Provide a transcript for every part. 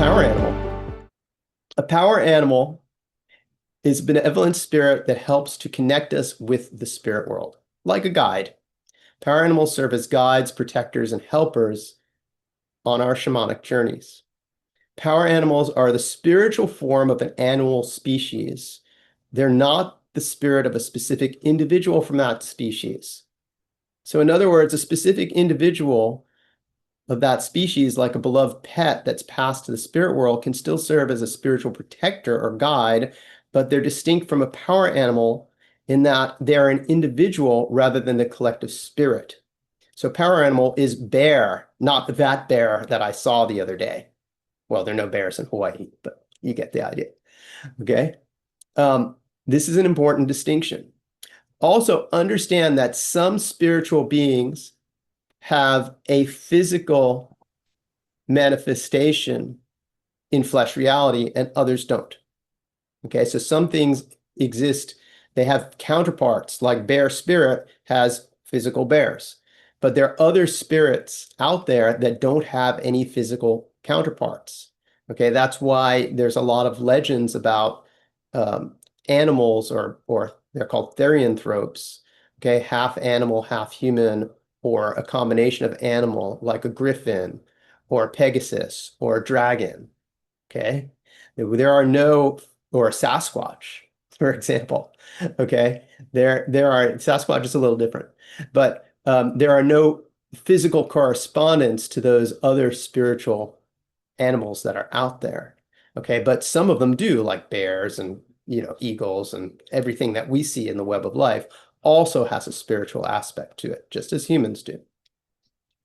power animal? A power animal is a benevolent spirit that helps to connect us with the spirit world, like a guide. Power animals serve as guides, protectors, and helpers on our shamanic journeys. Power animals are the spiritual form of an animal species. They're not the spirit of a specific individual from that species. So in other words, a specific individual of that species, like a beloved pet that's passed to the spirit world, can still serve as a spiritual protector or guide, but they're distinct from a power animal in that they're an individual rather than the collective spirit. So power animal is bear, not that bear that I saw the other day. Well, there are no bears in Hawaii, but you get the idea. Okay. This is an important distinction. Also, understand that some spiritual beings have a physical manifestation in flesh reality and others don't. Okay, so some things exist, they have counterparts, like bear spirit has physical bears, but there are other spirits out there that don't have any physical counterparts. Okay, that's why there's a lot of legends about animals, or they're called therianthropes. Okay, half animal, half human, or a combination of animal, like a griffin, or a Pegasus, or a dragon. Okay, there are no, or a Sasquatch, for example. Okay, there are, Sasquatch is a little different, but there are no physical correspondence to those other spiritual animals that are out there. Okay, but some of them do, like bears and eagles, and everything that we see in the web of life also has a spiritual aspect to it, just as humans do.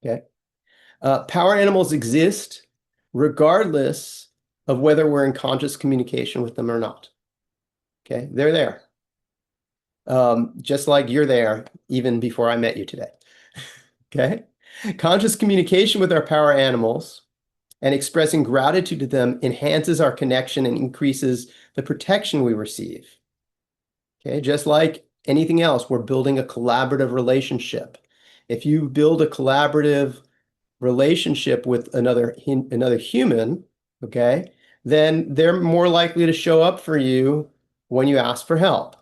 Okay, power animals exist regardless of whether we're in conscious communication with them or not. Okay, they're there. Just like you're there even before I met you today. Okay, conscious communication with our power animals and expressing gratitude to them enhances our connection and increases the protection we receive. Okay, just like anything else, we're building a collaborative relationship. If you build a collaborative relationship with another human, okay, then they're more likely to show up for you when you ask for help.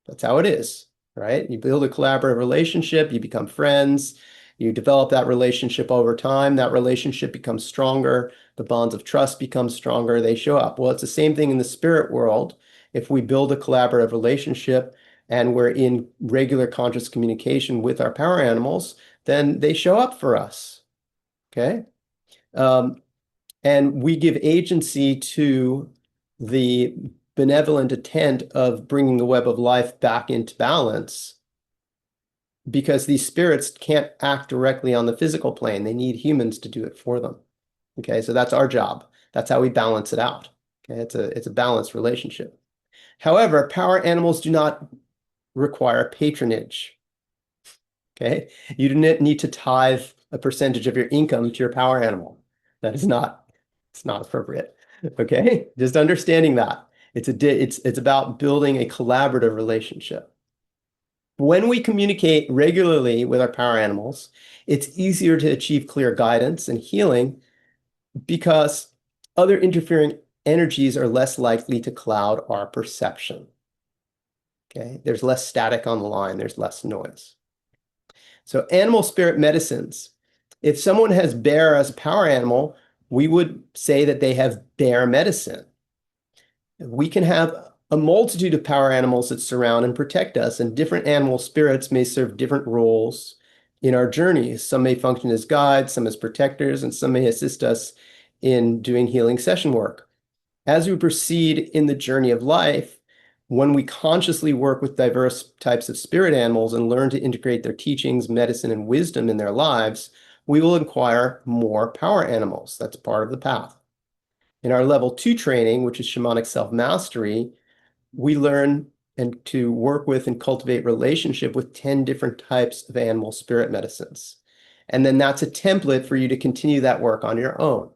That's how it is, right? You build a collaborative relationship, you become friends, you develop that relationship over time, that relationship becomes stronger, the bonds of trust become stronger, they show up. Well, it's the same thing in the spirit world. If we build a collaborative relationship and we're in regular conscious communication with our power animals, then they show up for us, okay? And we give agency to the benevolent intent of bringing the web of life back into balance, because these spirits can't act directly on the physical plane. They need humans to do it for them. Okay, so that's our job. That's how we balance it out. Okay, it's a balanced relationship. However, power animals do not require patronage. Okay, you do not need to tithe a percentage of your income to your power animal. That is not, it's not appropriate. Okay, just understanding that. It's about building a collaborative relationship. When we communicate regularly with our power animals, it's easier to achieve clear guidance and healing because other interfering energies are less likely to cloud our perception. Okay, there's less static on the line, there's less noise. So animal spirit medicines. If someone has bear as a power animal, we would say that they have bear medicine. We can have a multitude of power animals that surround and protect us, and different animal spirits may serve different roles in our journeys. Some may function as guides, some as protectors, and some may assist us in doing healing session work. As we proceed in the journey of life, when we consciously work with diverse types of spirit animals and learn to integrate their teachings, medicine, and wisdom in their lives, we will acquire more power animals. That's part of the path. In our level 2 training, which is shamanic self-mastery, we learn and to work with and cultivate relationship with 10 different types of animal spirit medicines. And then that's a template for you to continue that work on your own.